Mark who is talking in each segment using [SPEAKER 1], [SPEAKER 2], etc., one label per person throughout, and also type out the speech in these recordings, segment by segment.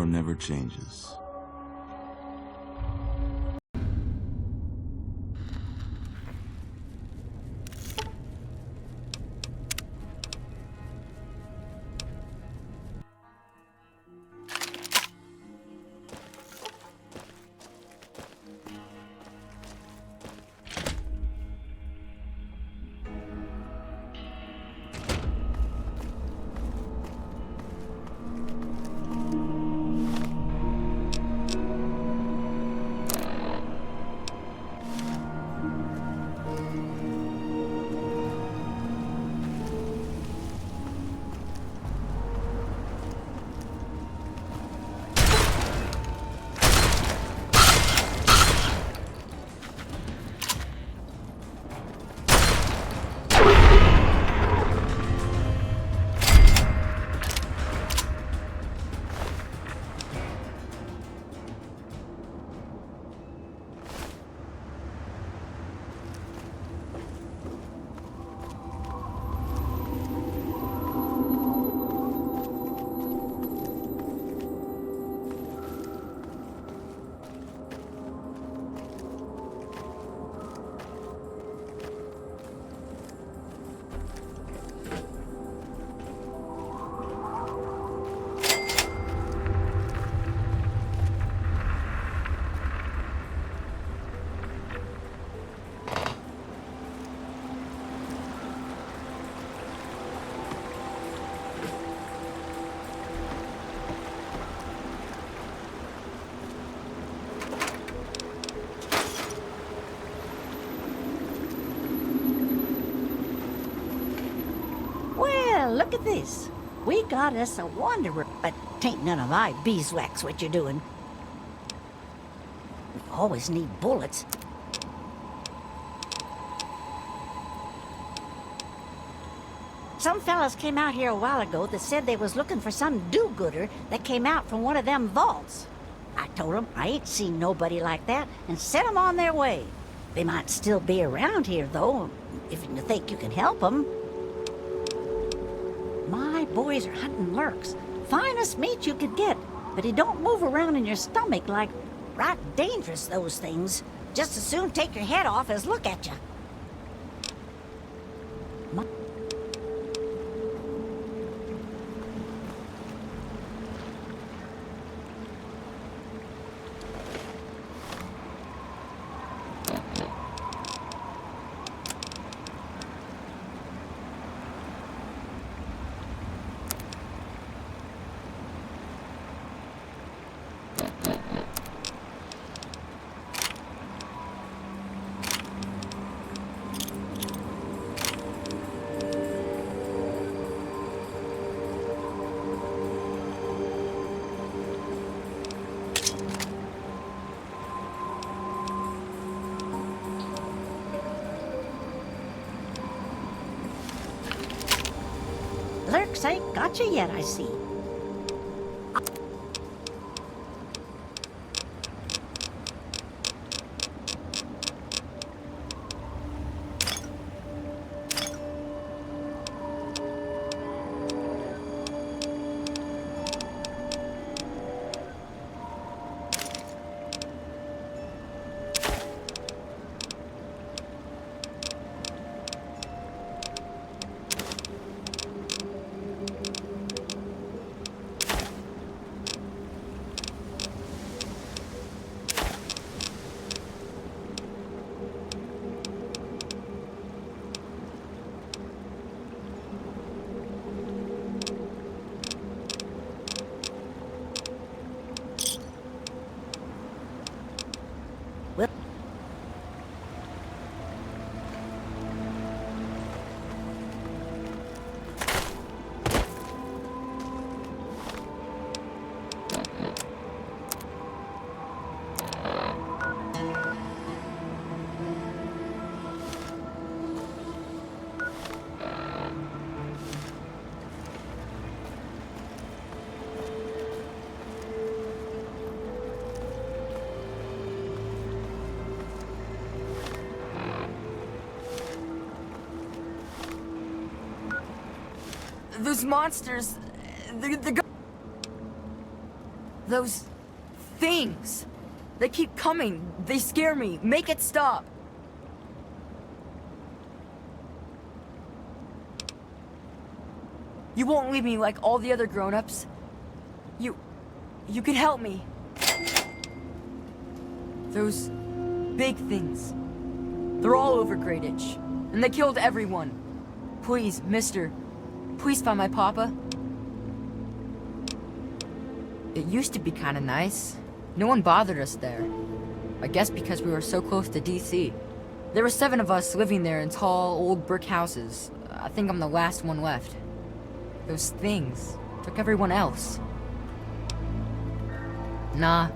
[SPEAKER 1] one never changes.
[SPEAKER 2] Look at this. We got us a wanderer, but tain't none of my beeswax what you're doing. We always need bullets. Some fellas came out here a while ago that said they was looking for some do-gooder that came out from one of them vaults. I told them I ain't seen nobody like that and sent them on their way. They might still be around here, though, if you think you can help them. My boys are hunting lurks. Finest meat you could get, but he don't move around in your stomach like right dangerous, those things. Just as soon take your head off as look at you. Lurks ain't got you yet, I see.
[SPEAKER 3] Those monsters,
[SPEAKER 1] Those things. They keep coming. They scare me. Make it stop. You won't leave me like all the other grown-ups. You can help me. Those big things. They're all over Greyditch, and they killed everyone. Please, mister, please find my papa. It used to be kinda nice. No one bothered us there. I guess because we were so close to DC. There were 7 of us living there in tall, old brick houses. I think I'm the last one left. Those things took everyone else. Nah,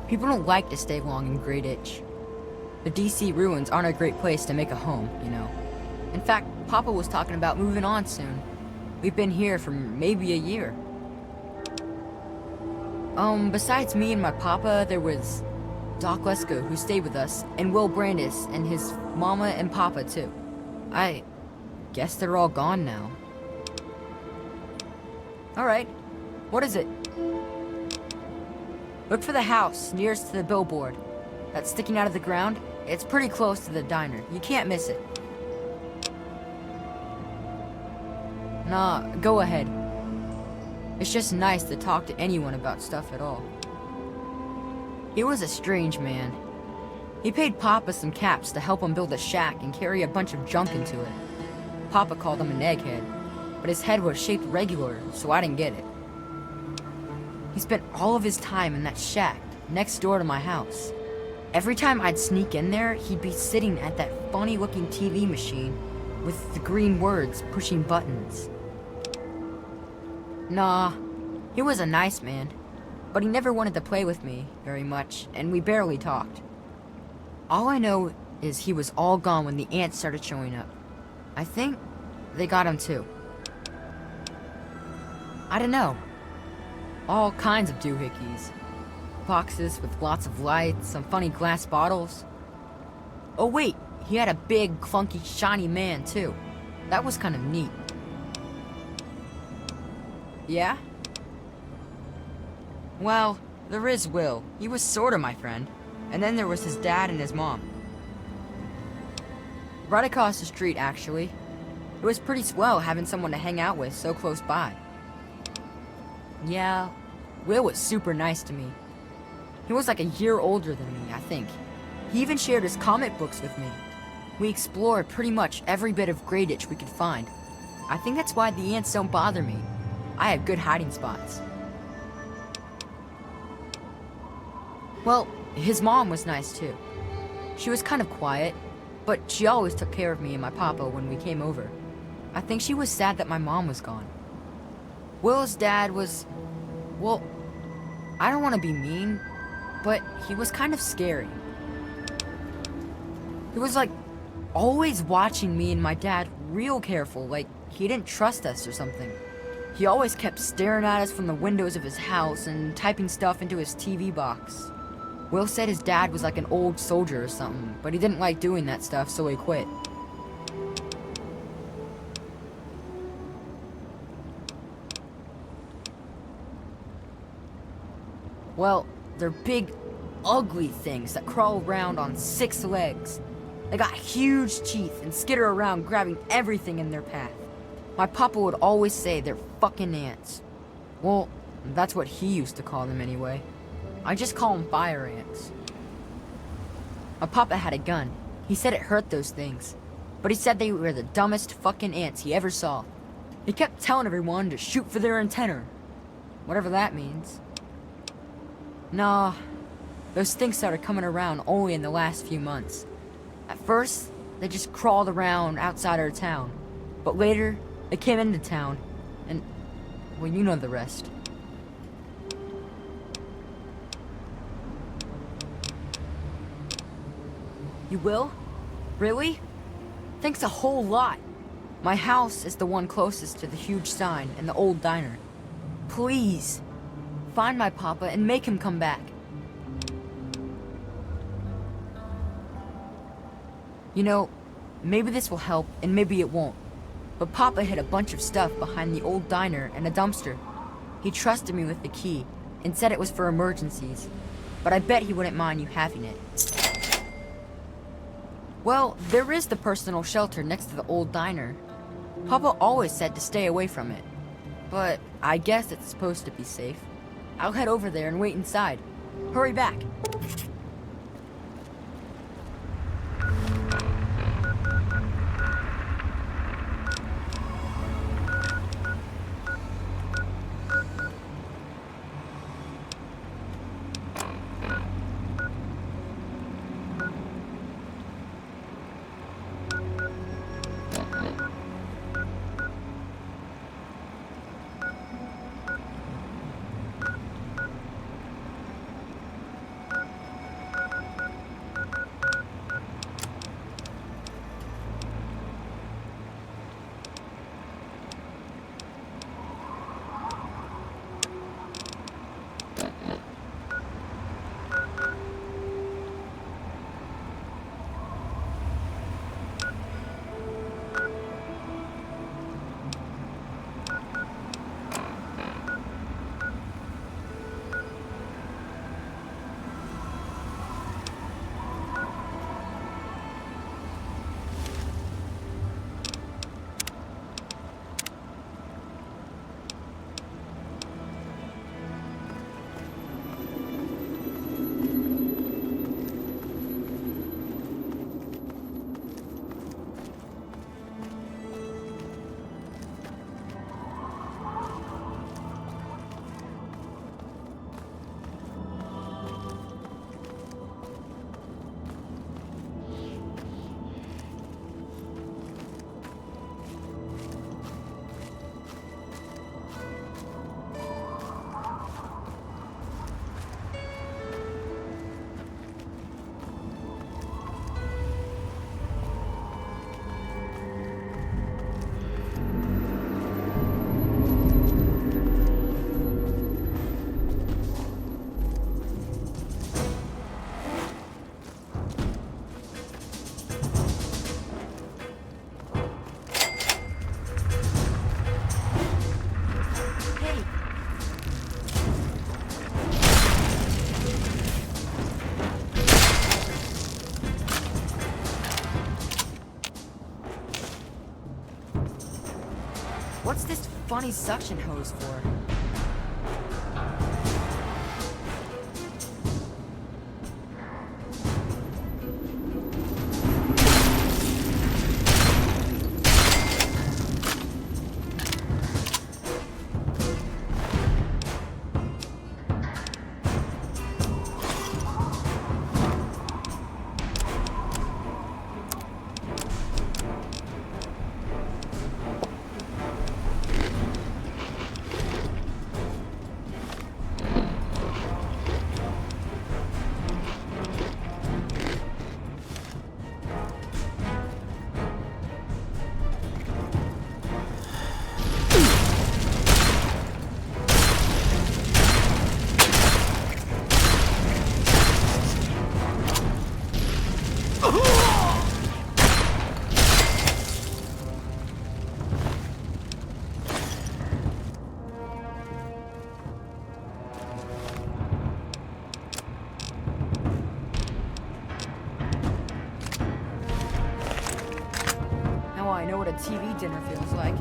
[SPEAKER 1] people don't like to stay long in Greyditch. The DC ruins aren't a great place to make a home, you know. In fact, Papa was talking about moving on soon. We've been here for maybe a year. Besides me and my papa, there was Doc Lesko, who stayed with us, and Will Brandis, and his mama and papa, too. I guess they're all gone now. Alright, what is it? Look for the house nearest to the billboard. That's sticking out of the ground. It's pretty close to the diner. You can't miss it. Nah, go ahead. It's just nice to talk to anyone about stuff at all. He was a strange man. He paid Papa some caps to help him build a shack and carry a bunch of junk into it. Papa called him an egghead, but his head was shaped regular, so I didn't get it. He spent all of his time in that shack next door to my house. Every time I'd sneak in there, he'd be sitting at that funny-looking TV machine with the green words pushing buttons. Nah, he was a nice man, but he never wanted to play with me very much, and we barely talked. All I know is he was all gone when the ants started showing up. I think they got him too. I don't know. All kinds of doohickeys. Boxes with lots of lights, some funny glass bottles. Oh wait, he had a big, clunky, shiny man too. That was kind of neat. Yeah? Well, there is Will. He was sorta my friend. And then there was his dad and his mom. Right across the street, actually. It was pretty swell having someone to hang out with so close by. Yeah, Will was super nice to me. He was like a year older than me, I think. He even shared his comic books with me. We explored pretty much every bit of Greyditch we could find. I think that's why the ants don't bother me. I have good hiding spots. Well, his mom was nice too. She was kind of quiet, but she always took care of me and my papa when we came over. I think she was sad that my mom was gone. Will's dad was... well, I don't want to be mean, but he was kind of scary. He was like, always watching me and my dad real careful, like he didn't trust us or something. He always kept staring at us from the windows of his house and typing stuff into his TV box. Will said his dad was like an old soldier or something, but he didn't like doing that stuff, so he quit. Well, they're big, ugly things that crawl around on 6 legs. They got huge teeth and skitter around grabbing everything in their path. My papa would always say they're fucking ants. Well, that's what he used to call them anyway. I just call them fire ants. My papa had a gun. He said it hurt those things. But he said they were the dumbest fucking ants he ever saw. He kept telling everyone to shoot for their antenna. Whatever that means. Nah, those things started coming around only in the last few months. At first, they just crawled around outside our town. But later, they came into town, and, well, you know the rest. You will? Really? Thanks a whole lot. My house is the one closest to the huge sign and the old diner. Please, find my papa and make him come back. You know, maybe this will help and maybe it won't. But Papa hid a bunch of stuff behind the old diner and a dumpster. He trusted me with the key, and said it was for emergencies, but I bet he wouldn't mind you having it. Well, there is the personal shelter next to the old diner. Papa always said to stay away from it, but I guess it's supposed to be safe. I'll head over there and wait inside. Hurry back. What's this funny suction hose for? Now I know what a TV dinner feels like.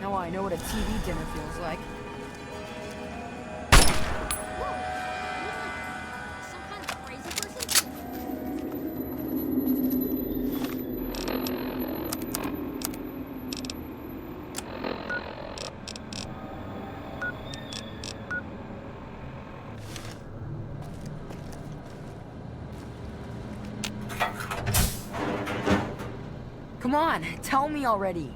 [SPEAKER 1] Now I know what a TV dinner feels like.
[SPEAKER 3] Whoa! Some kind of
[SPEAKER 1] Come on, tell me already.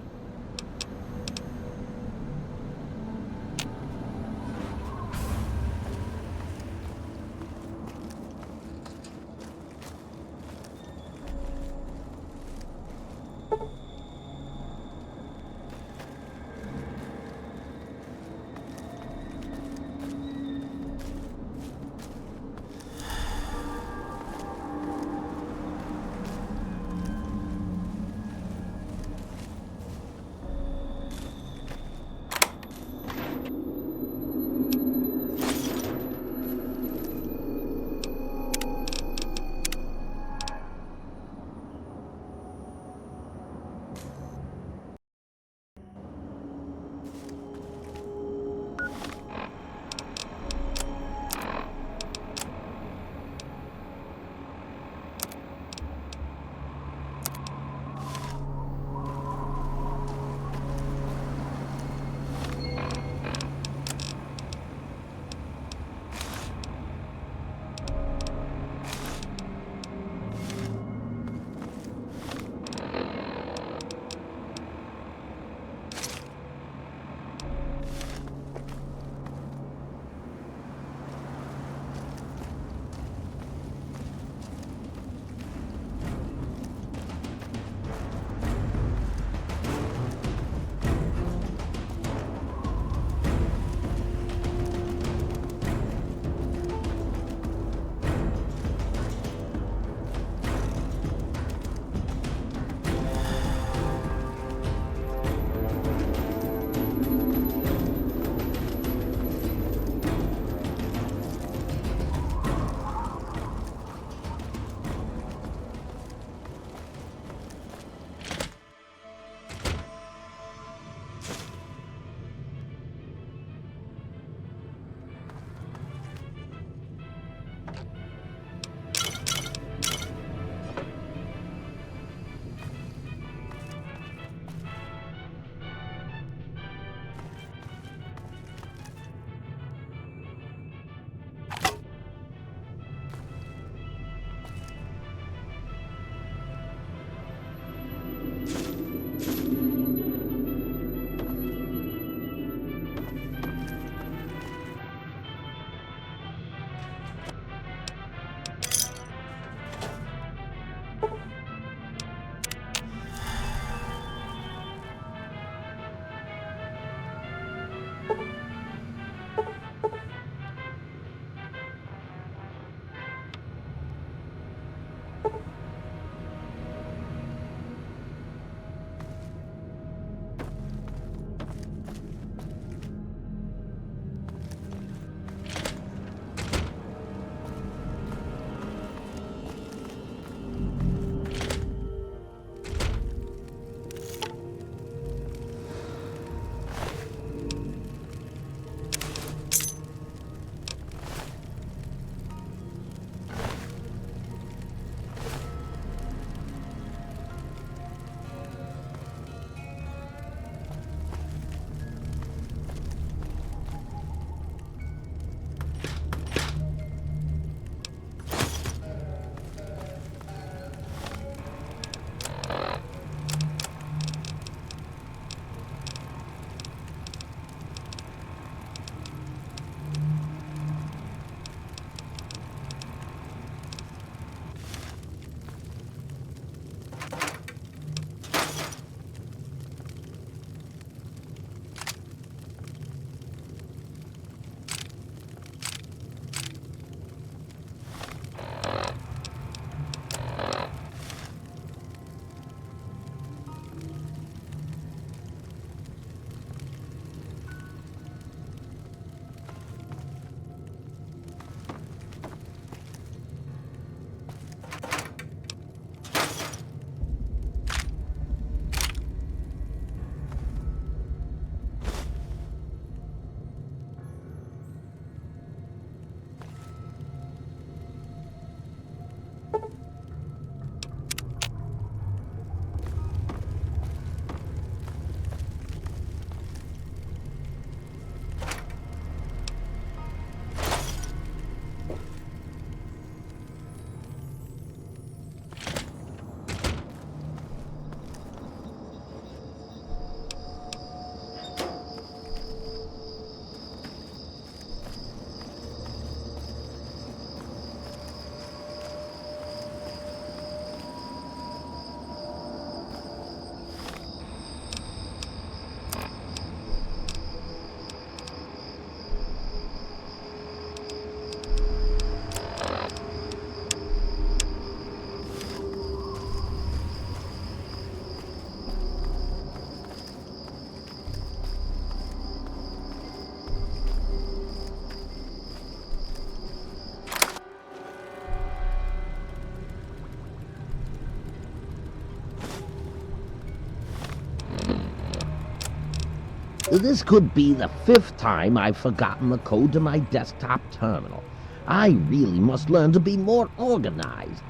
[SPEAKER 3] This could be the 5th time I've forgotten the code to my desktop terminal. I really must learn to be more organized.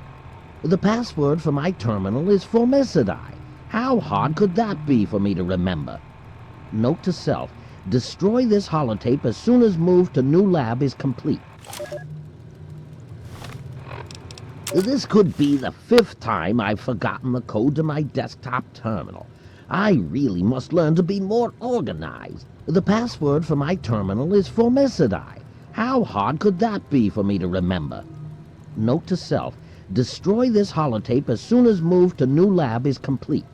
[SPEAKER 3] The password for my terminal is Formicidae. How hard could that be for me to remember? Note to self, destroy this holotape as soon as move to new lab is complete. This could be the 5th time I've forgotten the code to my desktop terminal. I really must learn to be more organized. The password for my terminal is Formicidae. How hard could that be for me to remember? Note to self, destroy this holotape as soon as move to new lab is complete.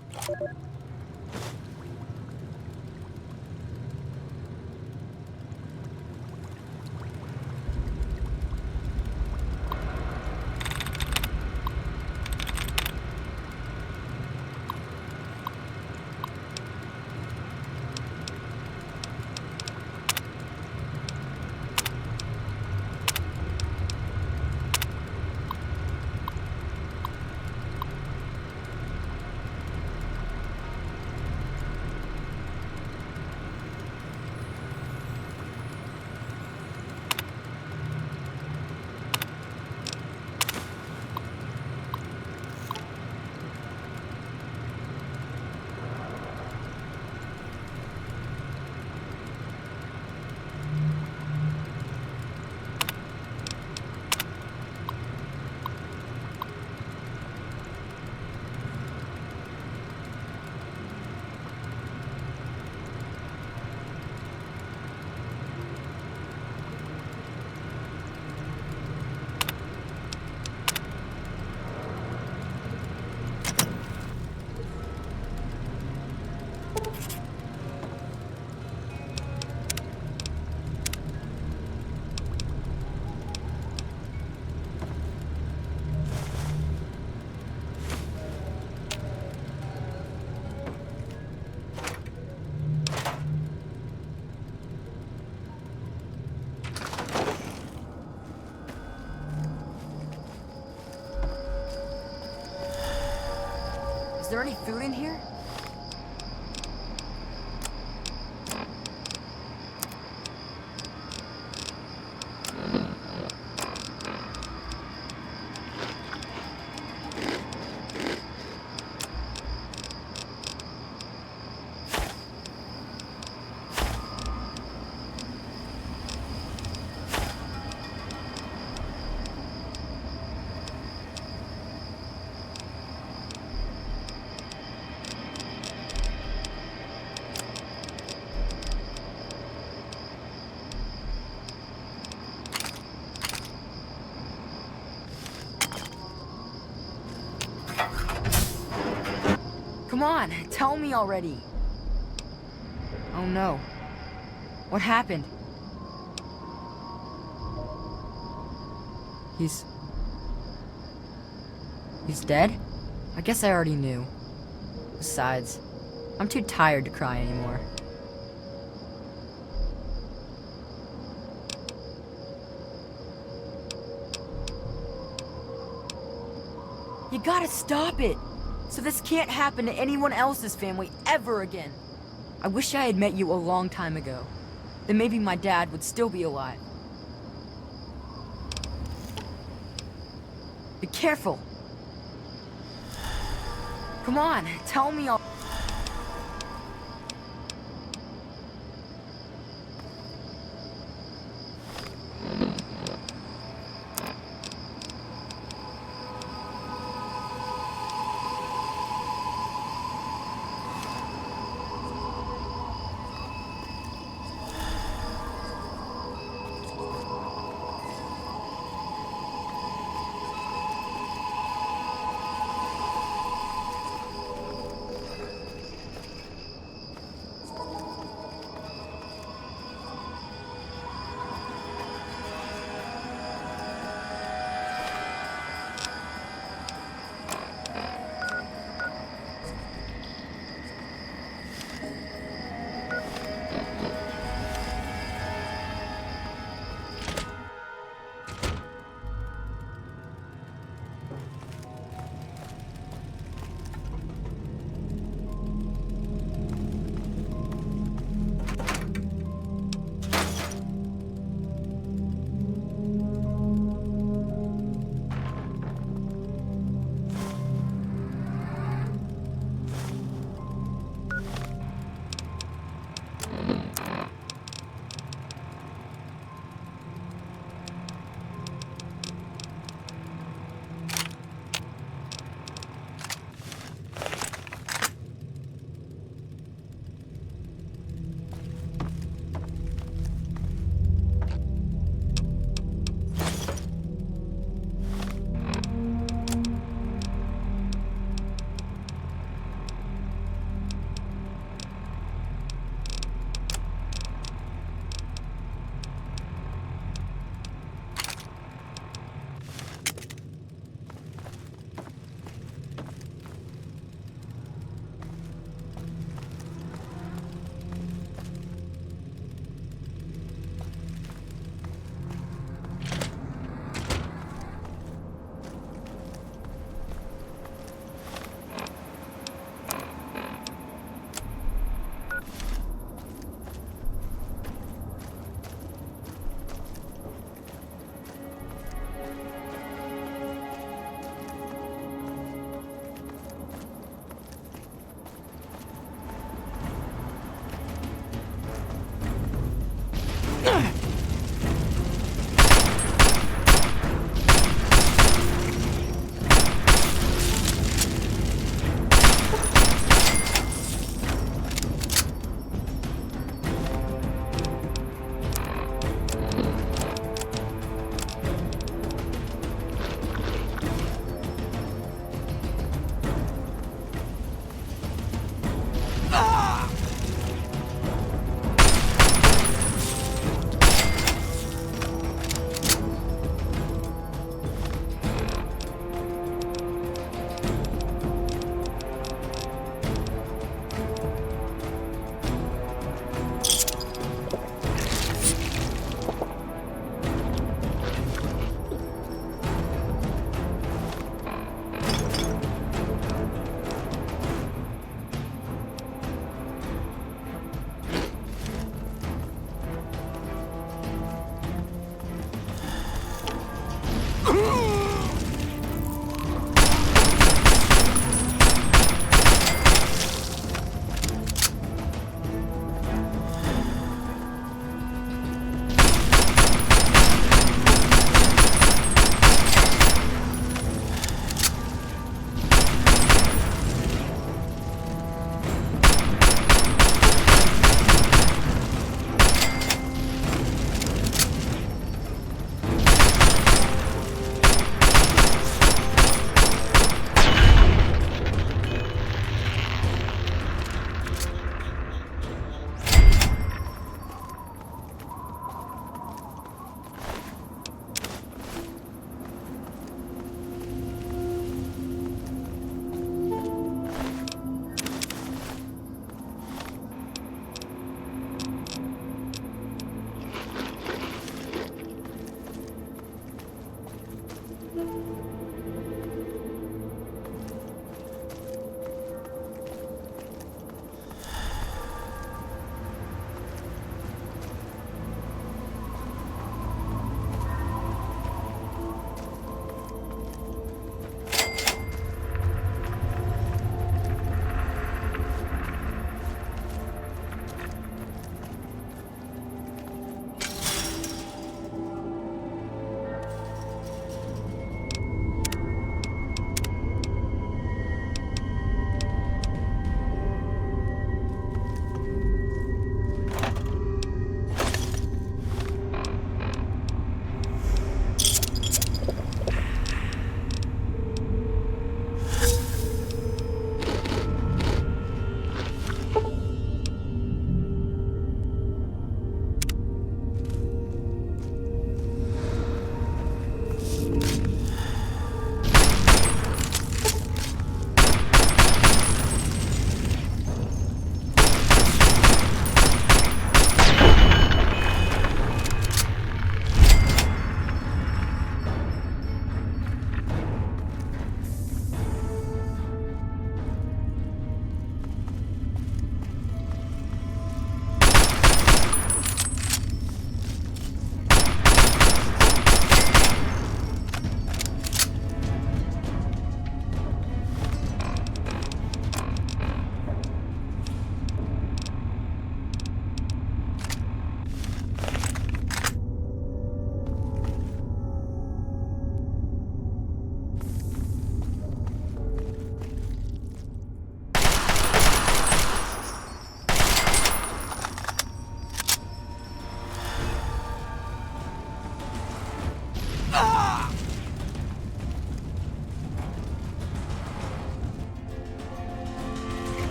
[SPEAKER 1] Is there any food in here? Come on, tell me already. Oh no. What happened? He's dead? I guess I already knew. Besides, I'm too tired to cry anymore. You gotta stop it! So this can't happen to anyone else's family ever again. I wish I had met you a long time ago. Then maybe my dad would still be alive. Be careful! Come on, tell me all.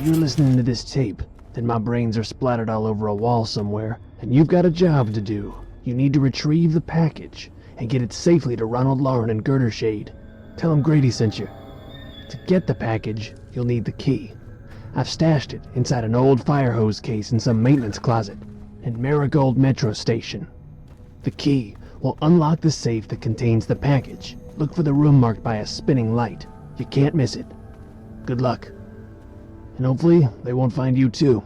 [SPEAKER 4] If you're listening to this tape, then my brains are splattered all over a wall somewhere, and you've got a job to do. You need to retrieve the package and get it safely to Ronald Lauren in Girdershade. Tell him Grady sent you. To get the package, you'll need the key. I've stashed it inside an old fire hose case in some maintenance closet in Marigold Metro Station. The key will unlock the safe that contains the package. Look for the room marked by a spinning light. You can't miss it. Good luck. And hopefully, they won't find you too.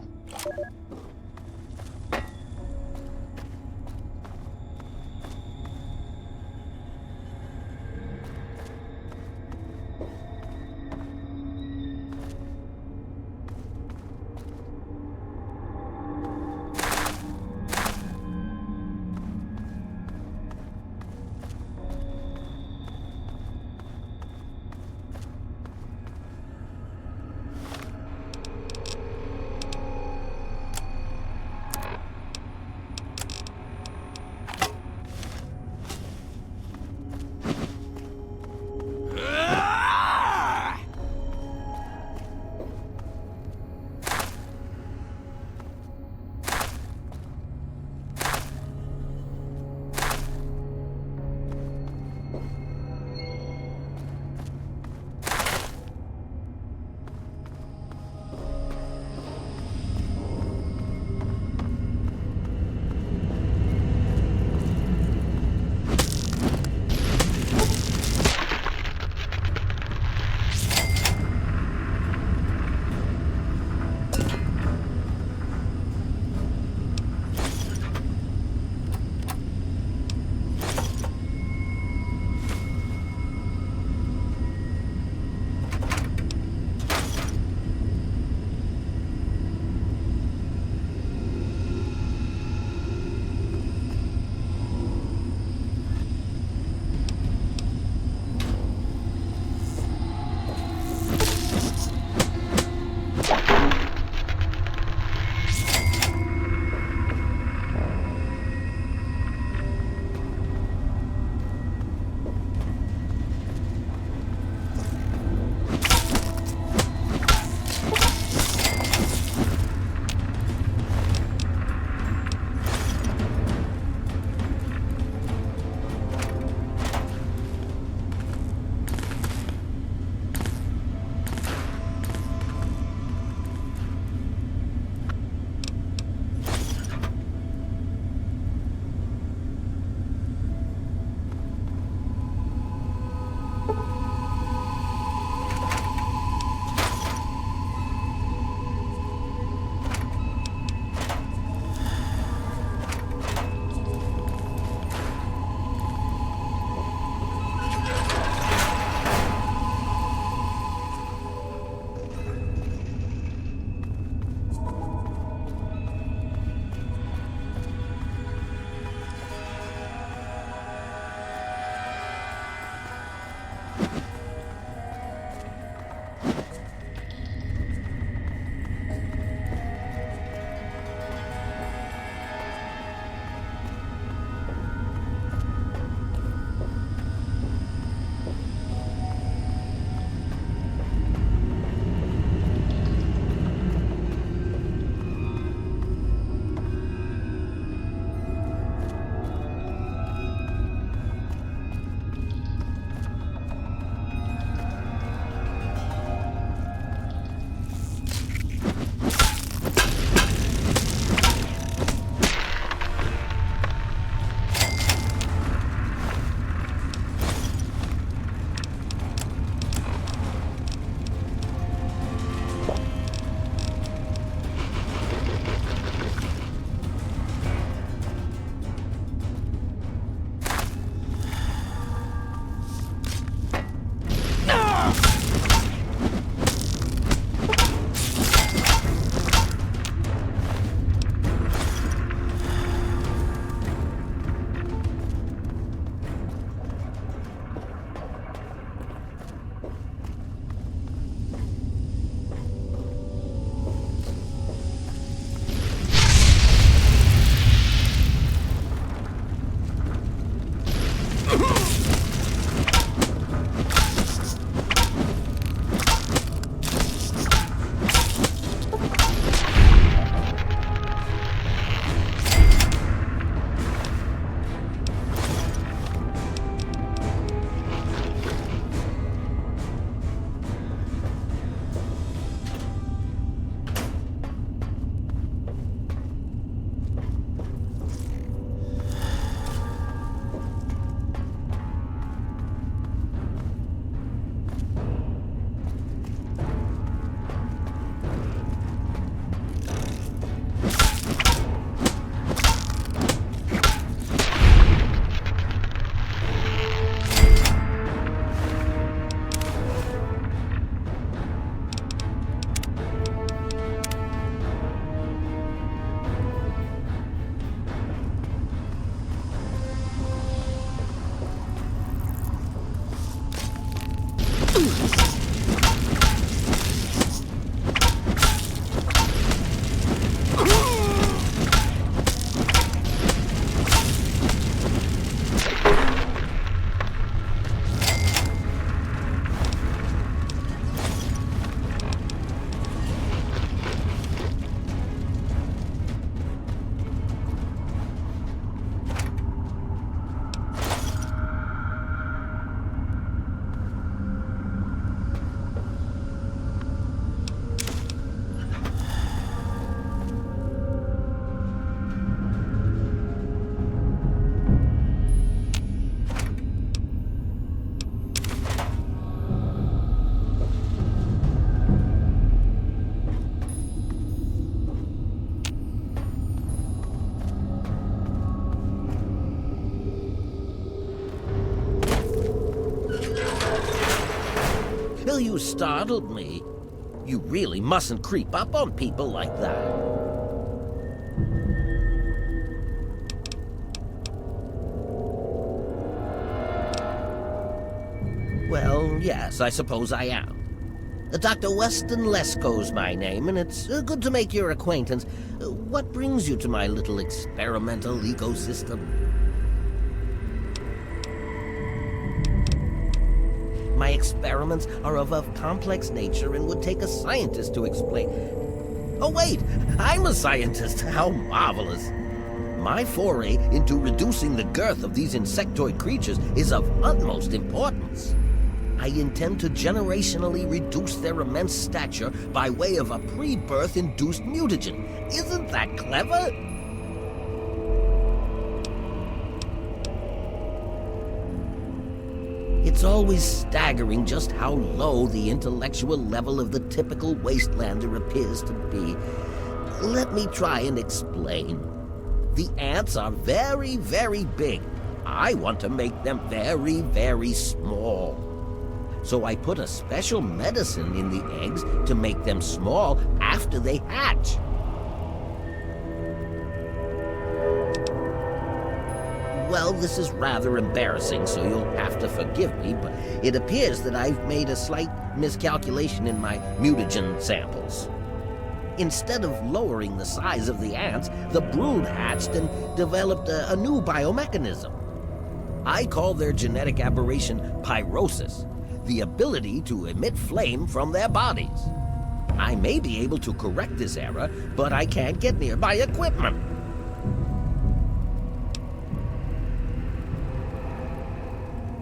[SPEAKER 3] Well, you startled me. You really mustn't creep up on people like that. Well, yes, I suppose I am. Dr. Weston Lesko's my name, and it's good to make your acquaintance. What brings you to my little experimental ecosystem? My experiments are of a complex nature and would take a scientist to explain. Oh wait, I'm a scientist. How marvelous. My foray into reducing the girth of these insectoid creatures is of utmost importance. I intend to generationally reduce their immense stature by way of a pre-birth induced mutagen. Isn't that clever? It's always staggering just how low the intellectual level of the typical wastelander appears to be. Let me try and explain. The ants are very, very big. I want to make them very, very small. So I put a special medicine in the eggs to make them small after they hatch. Well, this is rather embarrassing, so you'll have to forgive me, but it appears that I've made a slight miscalculation in my mutagen samples. Instead of lowering the size of the ants, the brood hatched and developed a new biomechanism. I call their genetic aberration pyrosis, the ability to emit flame from their bodies. I may be able to correct this error, but I can't get near my equipment.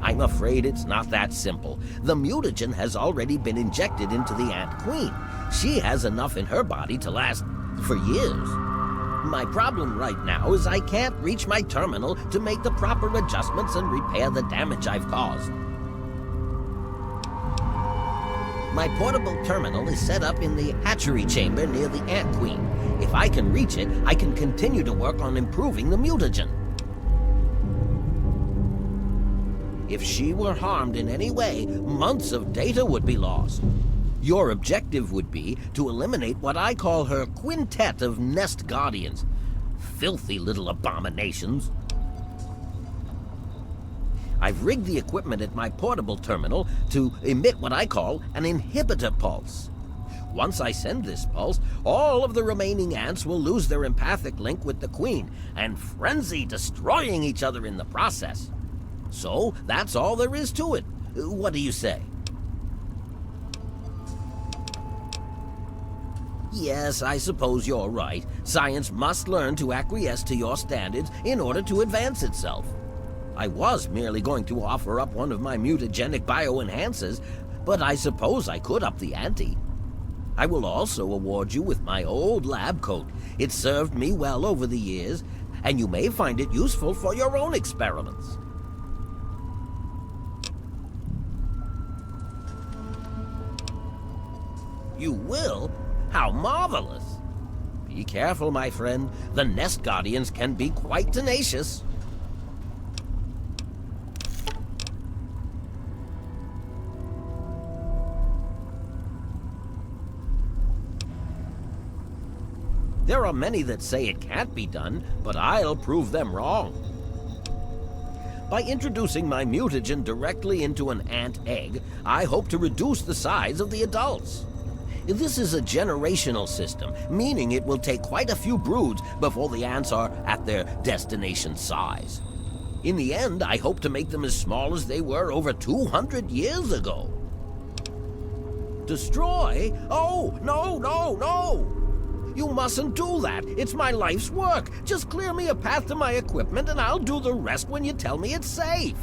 [SPEAKER 3] I'm afraid it's not that simple. The mutagen has already been injected into the ant queen. She has enough in her body to last for years. My problem right now is I can't reach my terminal to make the proper adjustments and repair the damage I've caused. My portable terminal is set up in the hatchery chamber near the ant queen. If I can reach it, I can continue to work on improving the mutagen. If she were harmed in any way, months of data would be lost. Your objective would be to eliminate what I call her quintet of nest guardians. Filthy little abominations. I've rigged the equipment at my portable terminal to emit what I call an inhibitor pulse. Once I send this pulse, all of the remaining ants will lose their empathic link with the queen and frenzy, destroying each other in the process. So, that's all there is to it. What do you say? Yes, I suppose you're right. Science must learn to acquiesce to your standards in order to advance itself. I was merely going to offer up one of my mutagenic bioenhancers, but I suppose I could up the ante. I will also award you with my old lab coat. It served me well over the years, and you may find it useful for your own experiments. You will? How marvelous! Be careful, my friend. The nest guardians can be quite tenacious. There are many that say it can't be done, but I'll prove them wrong. By introducing my mutagen directly into an ant egg, I hope to reduce the size of the adults. This is a generational system, meaning it will take quite a few broods before the ants are at their destination size. In the end, I hope to make them as small as they were over 200 years ago. Destroy? Oh, no, no, no! You mustn't do that. It's my life's work. Just clear me a path to my equipment and I'll do the rest when you tell me it's safe.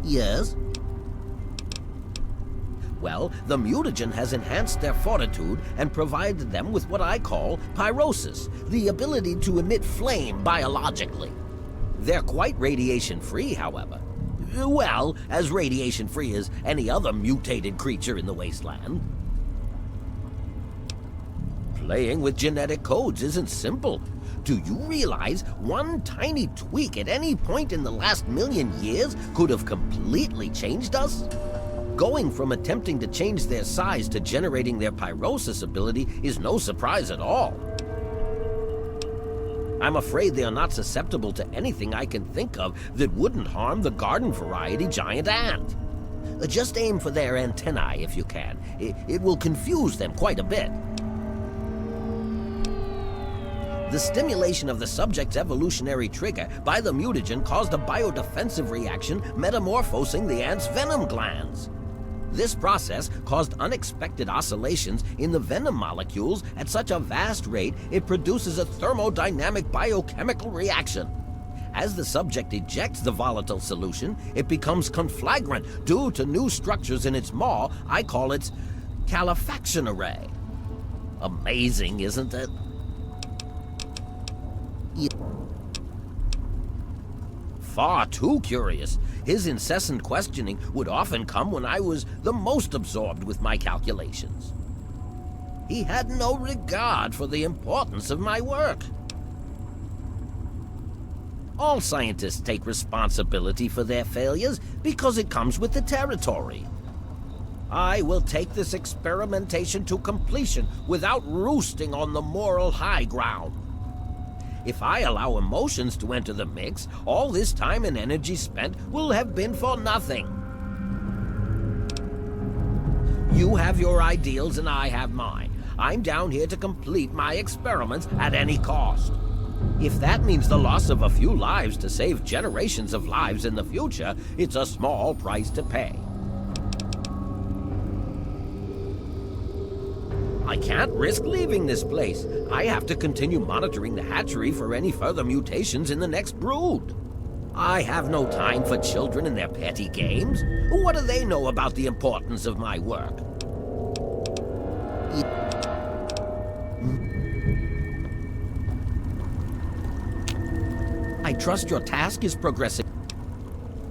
[SPEAKER 3] Yes? Well, the mutagen has enhanced their fortitude and provided them with what I call pyrosis, the ability to emit flame biologically. They're quite radiation-free, however. Well, as radiation-free as any other mutated creature in the wasteland. Playing with genetic codes isn't simple. Do you realize one tiny tweak at any point in the last million years could have completely changed us? Going from attempting to change their size to generating their pyrosis ability is no surprise at all. I'm afraid they are not susceptible to anything I can think of that wouldn't harm the garden variety giant ant. Just aim for their antennae if you can. It will confuse them quite a bit. The stimulation of the subject's evolutionary trigger by the mutagen caused a biodefensive reaction metamorphosing the ant's venom glands. This process caused unexpected oscillations in the venom molecules at such a vast rate it produces a thermodynamic biochemical reaction. As the subject ejects the volatile solution, it becomes conflagrant due to new structures in its maw. I call its calefaction array. Amazing, isn't it? Far too curious. His incessant questioning would often come when I was the most absorbed with my calculations. He had no regard for the importance of my work. All scientists take responsibility for their failures because it comes with the territory. I will take this experimentation to completion without roosting on the moral high ground. If I allow emotions to enter the mix, all this time and energy spent will have been for nothing. You have your ideals and I have mine. I'm down here to complete my experiments at any cost. If that means the loss of a few lives to save generations of lives in the future, it's a small price to pay. I can't risk leaving this place. I have to continue monitoring the hatchery for any further mutations in the next brood. I have no time for children and their petty games. What do they know about the importance of my work? I trust your task is progressing.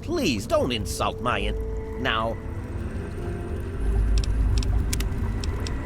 [SPEAKER 3] Please don't insult my Now,